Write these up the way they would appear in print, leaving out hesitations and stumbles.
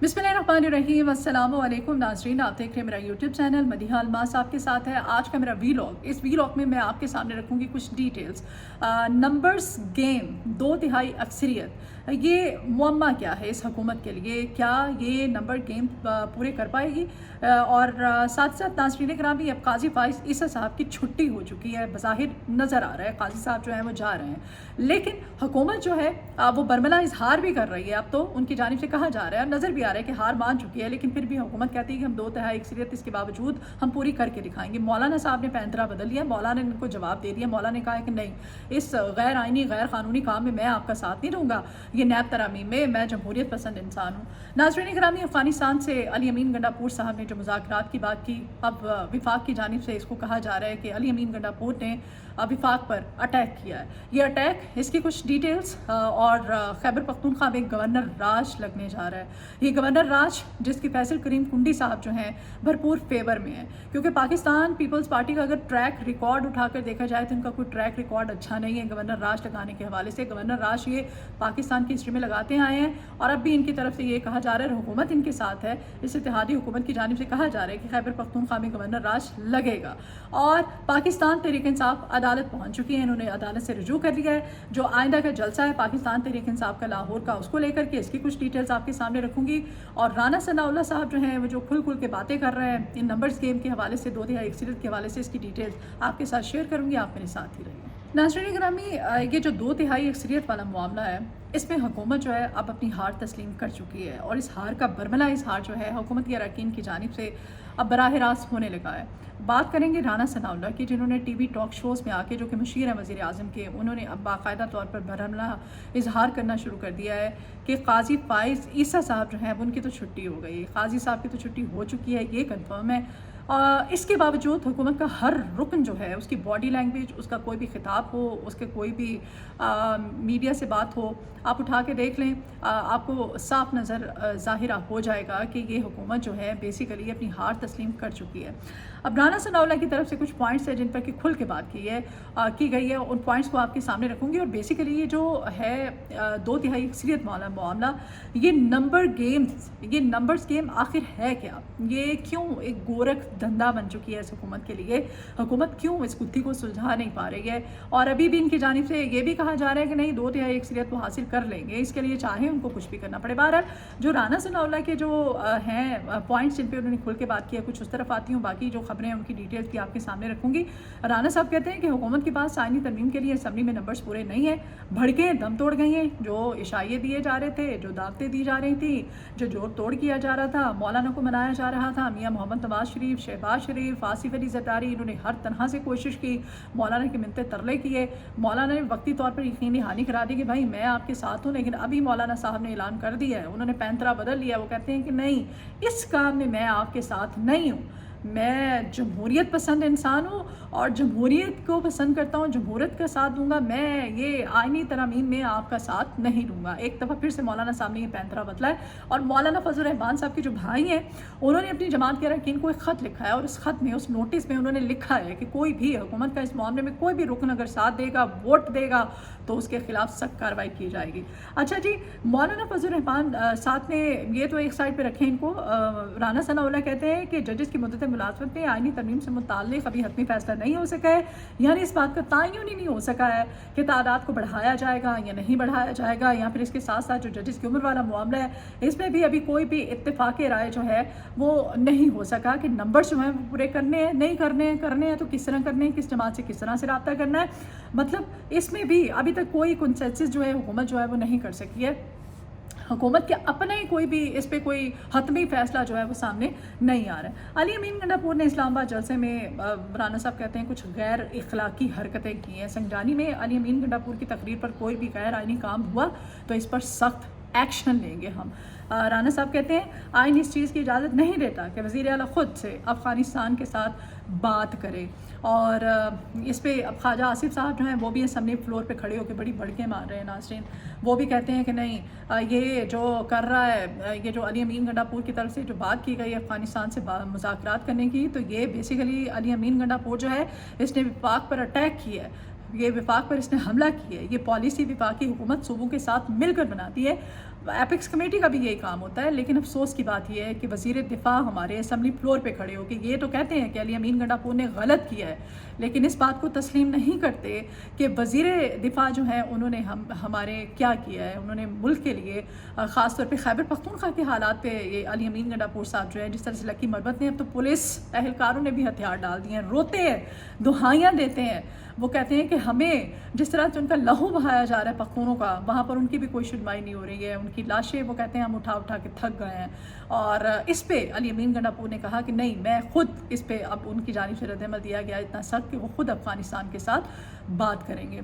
बिस्मिल्लाहिर्रहमानिर्रहीम। अस्सलाम वालेकुम नाज़रीन, आप देख रहे हैं मेरा यूट्यूब चैनल मदीहा अल्मास आपके साथ है। आज का मेरा वीलॉग, इस वीलॉग में मैं आपके सामने रखूँगी कुछ डिटेल्स। नंबर्स गेम, 2/3 अक्सरियत, ये मुअम्मा क्या है इस हुकूमत के लिए? क्या ये नंबर गेम पूरे कर पाएगी? और साथ साथ नाज़रीन करामी, अब काजी फाइज़ ईसा साहब की छुट्टी हो चुकी है, बज़ाहिर नज़र आ रहा है काजी साहब जो हैं वो जा रहे हैं, लेकिन हुकूमत जो है वो बरमला इजहार भी कर रही है। अब तो उनकी जानिब से कहा जा रहा है, नज़र भी आ रहा है कि हार मान चुकी है, लेकिन फिर भी हुकूमत कहती है कि हम 2/3 अक्सरियत इसके बावजूद हम पूरी करके दिखाएंगे। मौलाना साहब ने पैंतरा बदल लिया, मौलाना ने इनको जवाब दे दिया। मौलाना ने कहा है कि नहीं, इस गैर आइनी गैर कानूनी काम में मैं आपका साथ नहीं दूंगा, ये नैब तरामीम में मैं जमहूरियत पसंद इंसान हूँ। नाज़रीन करामी, अफगानिस्तान से अली अमीन गंडापुर साहब ने जो मुज़ाकरात की बात की, अब विफाक की जानिब से इसको कहा जा रहा है कि अली अमीन गंडापुर ने विफाक पर अटैक किया है। ये अटैक, इसकी कुछ डिटेल्स और खैबर पख्तूनख्वा में गवर्नर राज लगने जा रहा है। ये गवर्नर राज जिसकी फैसल करीम कुंडी साहब जो हैं भरपूर फेवर में है, क्योंकि पाकिस्तान पीपल्स पार्टी का अगर ट्रैक रिकॉर्ड उठाकर देखा जाए तो इनका कोई ट्रैक रिकॉर्ड अच्छा नहीं है गवर्नर राज लगाने के हवाले से। गवर्नर राज ये पाकिस्तान की हिस्ट्री में लगाते आए हैं और अब भी इनकी तरफ से ये कहा जा रहा है, हुकूमत इनके साथ है, इस इत्तेहादी हुकूमत की जानिब से कहा जा रहा है कि खैबर पख्तूनख्वा में गवर्नर राज लगेगा। और पाकिस्तान तहरीक इंसाफ अदालत पहुंच चुकी है, इन्होंने अदालत से रुजू कर लिया है। जो आइंदा का जलसा है पाकिस्तान तहरीक इंसाफ का लाहौर का, उसको लेकर के इसकी कुछ डिटेल्स आपके सामने रखूंगी। और राना सनाउल्लाह साहब जो हैं वो जो खुल खुल के बातें कर रहे हैं इन नंबर्स गेम के हवाले से, 2/3 अक्सरियत के हवाले से, इसकी डिटेल्स आपके साथ शेयर करूंगी। आप मेरे साथ ही रहिए। नाज़रीन ग्रामी, ये जो 2/3 अक्सरियत वाला मामला है, इसमें हुकूमत जो है अब अपनी हार तस्लीम कर चुकी है और इस हार का बरमला इजहार जो है हुकूमत के अरकान की जानिब से अब बराह रास्त होने लगा है। बात करेंगे राना सनाउल्लाह की, जिन्होंने टीवी टॉक शोज़ में आके, जो कि मशीर हैं वज़ीर आज़म के, उन्होंने अब बाकायदा तौर पर बरमला इजहार करना शुरू कर दिया है कि काजी फाइज़ ईसा साहब जो हैं उनकी तो छुट्टी हो गई, काजी साहब की तो छुट्टी हो चुकी है, ये कन्फर्म है। इसके बावजूद हुकूमत का हर रुकन जो है, उसकी बॉडी लैंग्वेज, उसका कोई भी खिताब हो, उसके कोई भी मीडिया से बात हो, आप उठा के देख लें, आपको साफ नज़र ज़ाहिर हो जाएगा कि ये हुकूमत जो है बेसिकली अपनी हार तस्लीम कर चुकी है। अब राना सनाउल्लाह की तरफ से कुछ पॉइंट्स हैं जिन पर कि खुल के बात की गई है, उन पॉइंट्स को आपके सामने रखूँगी। और बेसिकली ये जो है 2/3 अक्सरियत वाला मामला, ये नंबर गेम्स, ये नंबर्स गेम आखिर है क्या? ये क्यों एक गोरख धंधा बन चुकी है इस हुकूमत के लिए? हुकूमत क्यों इस गुत्थी को सुलझा नहीं पा रही है? और अभी भी इनकी जानिब से ये भी कहा जा रहा है कि नहीं, 2/3 अक्सरियत वो हासिल कर लेंगे, इसके लिए चाहे उनको कुछ भी करना पड़े। बहरहाल जो राना सनाउल्लाह के जो हैं पॉइंट्स जिन पर उन्होंने खुल के बात किया, कुछ उस तरफ आती हूँ, बाकी जो खबरें हैं उनकी डिटेल्स भी आपके सामने रखूँगी। राना साहब कहते हैं कि हुकूमत के पास आइनी तरमीम के लिए असम्बली में नंबर्स पूरे नहीं है, भड़के दम तोड़ गई हैं, जो इशारे दिए जा रहे थे, जो दावतें दी जा रही थी, जो जोड़ तोड़ किया जा रहा था, मौलाना को मनाया जा रहा था, मियाँ मोहम्मद नवाज शरीफ, शहबाज शरीफ, आसिफ अली ज़रदारी, इन्होंने हर तरह से कोशिश की, मौलाना की मिन्नतें तरले किए। मौलाना ने वक्ती तौर पर यकीनी हानि करा दी कि भाई मैं आपके साथ हूँ, लेकिन अभी मौलाना साहब ने ऐलान कर दिया है, उन्होंने पैंतरा बदल लिया। वो कहते हैं कि नहीं, इस काम में मैं आपके साथ नहीं हूँ, मैं जमहूरियत पसंद इंसान हूँ और जमहूरियत को पसंद करता हूँ, जमहूरियत का साथ दूंगा, मैं ये आइनी तरामीम में आपका साथ नहीं दूंगा। एक दफ़ा फिर से मौलाना साहब ने ये पैंतरा बदला है। और मौलाना फजल रहमान साहब के जो भाई हैं, उन्होंने अपनी जमात के अरकान को एक ख़त लिखा है और उस ख़त में, उस नोटिस में उन्होंने लिखा है कि कोई भी हुकूमत का इस मामले में कोई भी रुकन अगर साथ देगा, वोट देगा, तो उसके खिलाफ सख्त कार्रवाई की जाएगी। अच्छा जी, मौलाना फजल रहमान साथ ने ये तो एक साइड पर रखें इनको। राना सनाउल्लाह कहते हैं कि जजेस की मुद्दत मुलाजमत में आइनी तरमीम से मुताल्लिक़ अभी हतमी फैसला नहीं हो सका है, यानी इस बात का तयन ही नहीं हो सका है कि तादाद को बढ़ाया जाएगा या नहीं बढ़ाया जाएगा, या फिर इसके साथ साथ जो जजेस की उम्र वाला मामला है, इसमें भी अभी कोई भी इत्तेफाक राय जो है वो नहीं हो सका कि नंबर जो हैं पूरे करने हैं, नहीं करने हैं तो किस तरह करने हैं, किस जमात से किस तरह से रब्ता करना है। मतलब इसमें भी अभी तक कोई कंसेंसस जो है हुकूमत जो है वो नहीं कर सकी है। हुकूमत के अपने कोई भी इस पर कोई हतमी फैसला जो है वो सामने नहीं आ रहा है। अली अमीन गंडापुर ने इस्लामाबाद जलसे में, राना साहब कहते हैं, कुछ गैर इखलाकी हरकतें की हैं। संगजानी में अली अमीन गंडापुर की तकरीर पर कोई भी गैर आइनी काम हुआ तो इस पर सख्त एक्शन लेंगे हम। राना साहब कहते हैं आइन इस चीज़ की इजाज़त नहीं देता कि वज़ीर आला ख़ुद से अफ़गानिस्तान के साथ बात करे। और इस पे अब ख्वाजा आसिफ साहब जो हैं वो भी असम्बली फ्लोर पे खड़े होकर बड़ी भड़के मार रहे हैं। नाज़रीन, वो भी कहते हैं कि नहीं, ये जो कर रहा है, ये जो अली अमीन गंडापुर की तरफ से जो बात की गई है अफ़गानिस्तान से मुज़ाकरात करने की, तो ये बेसिकली अली अमीन गंडापुर जो है इसने विफाक पर अटैक किया है, ये विफाक पर इसने हमला किया है। ये पॉलिसी विफाकी हुकूमत सूबों के साथ मिलकर बनाती है। एपेक्स कमेटी का भी यही काम होता है। लेकिन अफसोस की बात यह है कि वज़ीर दिफा हमारे असम्बली फ्लोर पे खड़े हो के ये तो कहते हैं कि अली अमीन गंडापुर ने गलत किया है, लेकिन इस बात को तस्लीम नहीं करते कि वज़ीर दिफा जो है उन्होंने हमारे क्या किया है। उन्होंने मुल्क के लिए ख़ास तौर पे खैबर पख्तूनख्वा के हालात पे ये अली अमीन गंडापुर साहब जो है, जिस तरह से लकी मरबत ने, अब तो पुलिस एहलकारों ने भी हथियार डाल दिए हैं, रोते हैं, दुहाइयाँ देते हैं। वो कहते हैं कि हमें जिस तरह से उनका लहू बहाया जा रहा है पख्तूनों का, वहाँ पर उनकी भी कोई सुनवाई नहीं हो रही है। उनकी लाशें वो कहते हैं हम उठा उठा के थक गए हैं। और इस पे अली अमीन गंडापुर ने कहा कि नहीं, मैं ख़ुद इस पे, अब उनकी जानिब से रद्द-ए-अमल दिया गया इतना सख्त कि वो ख़ुद अफ़गानिस्तान के साथ बात करेंगे।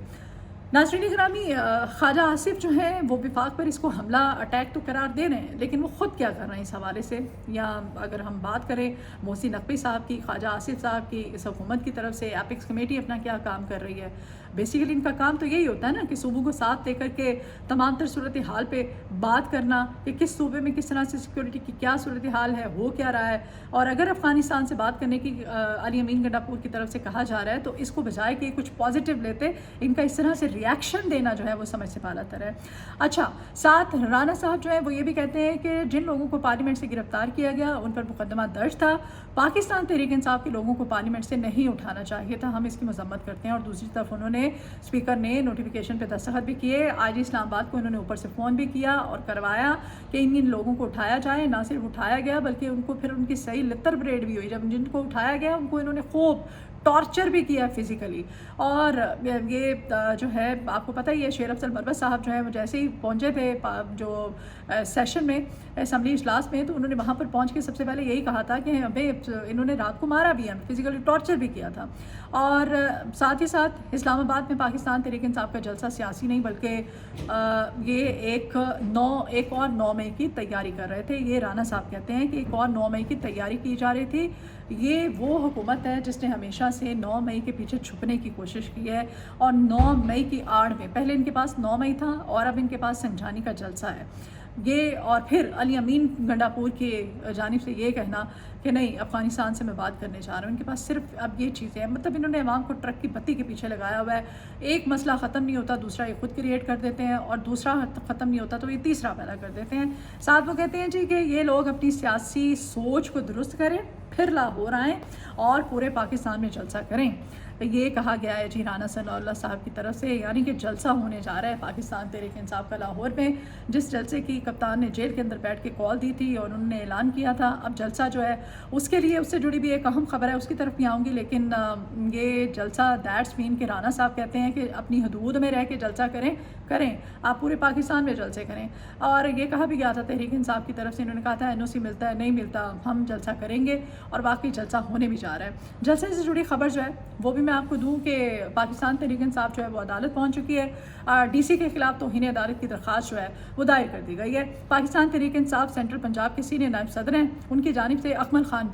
नाज़रीन गिरामी, ख्वाजा आसिफ जो हैं वो विफाक पर इसको हमला अटैक तो करार दे रहे हैं, लेकिन वो ख़ुद क्या कर रहे हैं इस हवाले से। या अगर हम बात करें मोहसिन नकवी साहब की, ख्वाजा आसिफ साहब की, इस हुकूमत की तरफ से एपेक्स कमेटी अपना क्या काम कर रही है। बेसिकली इनका काम तो यही होता है ना कि सूबों को साथ लेकर के तमाम तर सूरत हाल पे बात करना कि किस सूबे में किस तरह से सिक्योरिटी की क्या सूरत हाल है, हो क्या रहा है। और अगर अफ़गानिस्तान से बात करने की अली अमीन गंडापुर की तरफ से कहा जा रहा है तो इसको बजाय कि कुछ पॉजिटिव लेते, इनका इस तरह से रिएक्शन देना जो है वो समझ से पालातर है। अच्छा, साथ राना साहब जो है वो ये भी कहते हैं कि जिन लोगों को पार्लियामेंट से गिरफ्तार किया गया उन पर मुकदमा दर्ज था, पाकिस्तान तहरीक इंसाफ के लोगों को पार्लियामेंट से नहीं उठाना चाहिए था, हम इसकी मजम्मत करते हैं। और दूसरी तरफ उन्होंने, स्पीकर ने नोटिफिकेशन पे दस्तखत भी किए, आज इस्लामाबाद को उन्होंने ऊपर से फ़ोन भी किया और करवाया कि इन लोगों को उठाया जाए। ना सिर्फ उठाया गया बल्कि उनको फिर उनकी सही लितर परेड भी हुई। जब जिनको उठाया गया उनको इन्होंने खूब टॉर्चर भी किया फिज़िकली। और ये जो है आपको पता ही है, शेर अफजल मरबत साहब जो है वो जैसे ही पहुँचे थे जो सेशन में, असम्बली इजलास में, तो उन्होंने वहाँ पर पहुँच के सबसे पहले यही कहा था कि हमें इन्होंने रात को मारा भी है, फिज़िकली टॉर्चर भी किया था। और साथ ही साथ इस्लामाबाद में पाकिस्तान तहरीक इंसाफ का जलसा सियासी नहीं बल्कि ये एक और 9 मई की तैयारी कर रहे थे। ये राना साहब कहते हैं कि एक और 9 मई की तैयारी की जा रही थी। ये वो हुकूमत है जिसने हमेशा से 9 मई के पीछे छुपने की कोशिश की है और 9 मई की आड़ में, पहले इनके पास 9 मई था और अब इनके पास संजानी का जलसा है ये। और फिर अली अमीन गंडापुर की जानिब से ये कहना कि नहीं, अफ़गानिस्तान से मैं बात करने जा रहा हूँ। इनके पास सिर्फ अब ये चीज़ें हैं, मतलब इन्होंने अवाम को ट्रक की बत्ती के पीछे लगाया हुआ है। एक मसला ख़त्म नहीं होता, दूसरा ये खुद क्रिएट कर देते हैं, और दूसरा ख़त्म नहीं होता तो ये तीसरा पैदा कर देते हैं। साथ वो कहते हैं जी कि ये लोग अपनी सियासी सोच को दुरुस्त करें, फिर लाहौर आएँ और पूरे पाकिस्तान में जलसा करें। ये कहा गया है जी राना सनाउल्लाह साहब की तरफ से, यानी कि जलसा होने जा रहा है पाकिस्तान तहरीक इंसाफ का लाहौर में, जिस जलसे की कप्तान ने जेल के अंदर बैठ के कॉल दी थी और उन्होंने ऐलान किया था। अब जलसा जो है उसके लिए, उससे जुड़ी भी एक अहम खबर है, उसकी तरफ भी आऊँगी। लेकिन ये जलसा दैट्स मीन कि राना साहब कहते हैं कि अपनी हदूद में रह के जलसा करें, आप पूरे पाकिस्तान में जलसे करें। और ये कहा भी गया था तहरीक इंसाफ की तरफ से, इन्होंने कहा था NOC मिलता है नहीं मिलता, हम जलसा करेंगे, और वाकई जलसा होने भी जा रहा है। जलसे से जुड़ी खबर जो है वो भी मैं आपको दूं कि पाकिस्तान तहरीक इंसाफ जो है वो अदालत पहुंच चुकी है। DC के खिलाफ तौहीन अदालत की दरख्वास्त जो है वो दायर कर दी गई है। पाकिस्तान तहरीक इंसाफ सेंट्रल पंजाब के सीनियर नायब सदर हैं, उनकी जानिब से अकमल खान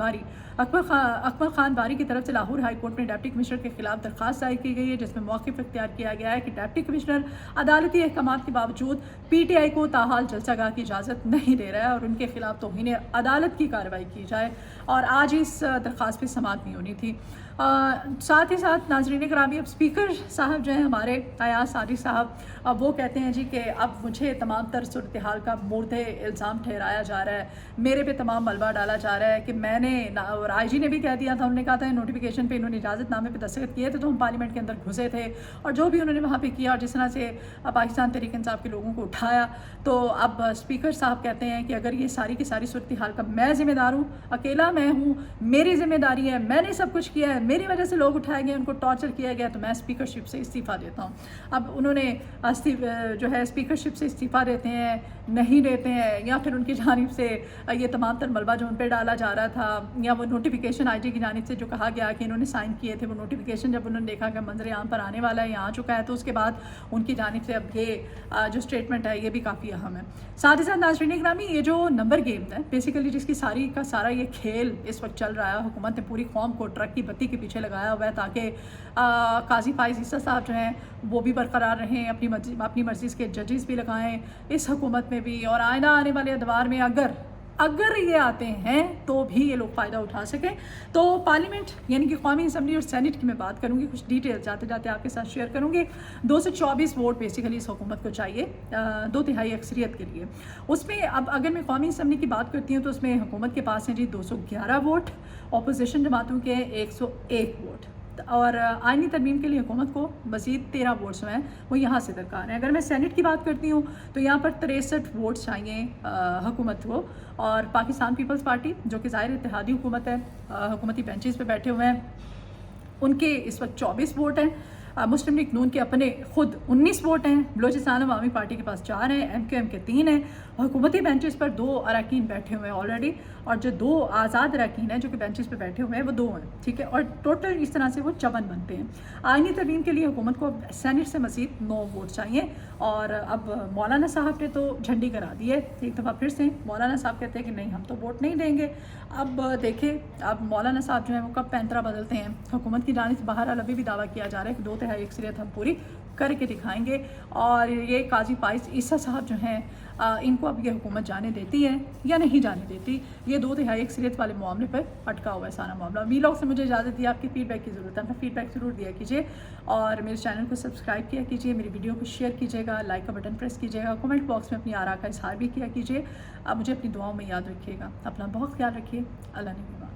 बारी की तरफ से लाहौर हाई कोर्ट में डिप्टी कमिश्नर के खिलाफ दरख्वास्त दायर की गई है, जिसमें मौक़िफ़ इख्तियार किया गया है कि डिप्टी कमिश्नर अदालती अहकामात के बावजूद PTI को ताहाल जलसागाह की इजाज़त नहीं दे रहा है और उनके खिलाफ तौहीन अदालत की कार्रवाई की जाए। और आज इस दरख्वास्त पर समाअत भी होनी थी। साथ ही साथ नाज़रीन गिरामी, अब स्पीकर साहब जो हैं हमारे अयाज सादी साहब, अब वो कहते हैं जी कि अब मुझे तमाम तर सूरत हाल का मुर्दे इल्ज़ाम ठहराया जा रहा है, मेरे पे तमाम मलबा डाला जा रहा है कि मैंने, और IG ने भी कह दिया था, उन्होंने कहा था नोटिफिकेशन पे इन्होंने इजाज़तनामे पे दस्तखत किए थे तो हम पार्लियामेंट के अंदर घुसे थे, और जो भी उन्होंने वहाँ पे किया और जिस तरह से पाकिस्तान तहरीक इंसाफ के लोगों को उठाया, तो अब स्पीकर साहब कहते हैं कि अगर ये सारी की सारी सूरत हाल का मैं ज़िम्मेदार हूँ, अकेला मैं हूँ, मेरी ज़िम्मेदारी है, मैंने सब कुछ किया है, मेरी वजह से लोग उठाए गए, उनको टॉर्चर किया गया, तो मैं स्पीकरशिप से इस्तीफ़ा देता हूँ। अब उन्होंने जो है स्पीकरशिप से इस्तीफ़ा देते हैं, नहीं देते हैं, या फिर उनकी जानिब से ये तमाम तर मलबा जो उन पर डाला जा रहा था, या वो नोटिफिकेशन IG की जानिब से जो कहा गया कि इन्होंने साइन किए थे, वो नोटिफिकेशन जब उन्होंने देखा कि मंजर आम पर आने वाला है या आ चुका है, तो उसके बाद उनकी जानिब से अब ये जो स्टेटमेंट है ये भी काफ़ी अहम है। साथ ही साथ नाज़रीन गिरामी, ये जो नंबर गेम है बेसिकली, जिसकी सारी का सारा ये खेल इस वक्त चल रहा है, हुकूमत ने पूरी कौम को ट्रक की बत्ती के पीछे लगाया हुआ है ताकि काजी फाइज ईसा साहब जो हैं वो भी बरकरार रहें, अपनी मर्जी के जजेस भी लगाएं इस हुकूमत में भी, और आने वाले अदवार में अगर अगर ये आते हैं तो भी ये लोग फ़ायदा उठा सकें। तो पार्लियामेंट यानी कि कौमी असम्बली और सेनेट की मैं बात करूँगी, कुछ डिटेल जाते जाते आपके साथ शेयर करूँगी। 224 वोट बेसिकली इस हुकूमत को चाहिए 2/3 अक्सरियत के लिए। उसमें अब अगर मैं कौमी असम्बली की बात करती हूँ तो उसमें हुकूमत के पास हैं जी 211 वोट, अपोजिशन जमातों के 101 वोट, और आइनी तरमीम के लिए हुकूमत को मज़ीद 13 वोट्स जो हैं वो यहाँ से दरकार हैं। अगर मैं सेनेट की बात करती हूँ तो यहाँ पर 63 वोट्स चाहिए हुकूमत को, और पाकिस्तान पीपल्स पार्टी जो कि ज़ाहिर इत्तेहादी हुकूमत है, हुकूमती बेंचेस पे बैठे हुए हैं, उनके इस वक्त 24 वोट हैं। मुस्लिम लीग नून के अपने खुद 19 वोट हैं, बलोचिस्तान अवामी पार्टी के पास 4 हैं, MQM के 3 हैं, हुकूमती बेंचेस पर 2 अरकान बैठे हुए हैं ऑलरेडी, और जो 2 आज़ाद अरकान हैं जो कि बेंचेस पर बैठे हुए हैं वो 2 हैं, ठीक है, और टोटल इस तरह से वो 54 बनते हैं। आइनी तरमीम के लिए हुकूमत को सेनेट से मज़ीद 9 वोट चाहिए, और अब मौलाना साहब ने तो झंडी करा दी है एक दफ़ा फिर से। मौलाना साहब कहते हैं कि नहीं हम तो वोट नहीं देंगे। अब देखें अब मौलाना साहब जो है वो कब पैंतरा बदलते हैं। हुकूमत की जानिब से बहरहाल अभी भी दावा किया जा रहा है कि 2/3 अक्सरियत हम पूरी करके दिखाएंगे, और ये काजी पाइस ईसा साहब जो हैं इनको अब ये हुकूमत जाने देती है या नहीं जाने देती, ये 2/3 अक्सरियत वाले मामले पर अटका हुआ है सारा मामला। वीलॉग से मुझे इजाज़त दी, आपकी फ़ीडबैक की ज़रूरत है, अपना फ़ीडबैक ज़रूर दिया कीजिए, और मेरे चैनल को सब्सक्राइब किया कीजिए, मेरी वीडियो को शेयर कीजिएगा, लाइक का बटन प्रेस कीजिएगा, कमेंट बॉक्स में अपनी आरा का इजहार भी किया कीजिए। अब मुझे अपनी दुआओं में याद रखिएगा, अपना बहुत ख्याल रखिए। अल्लाह ने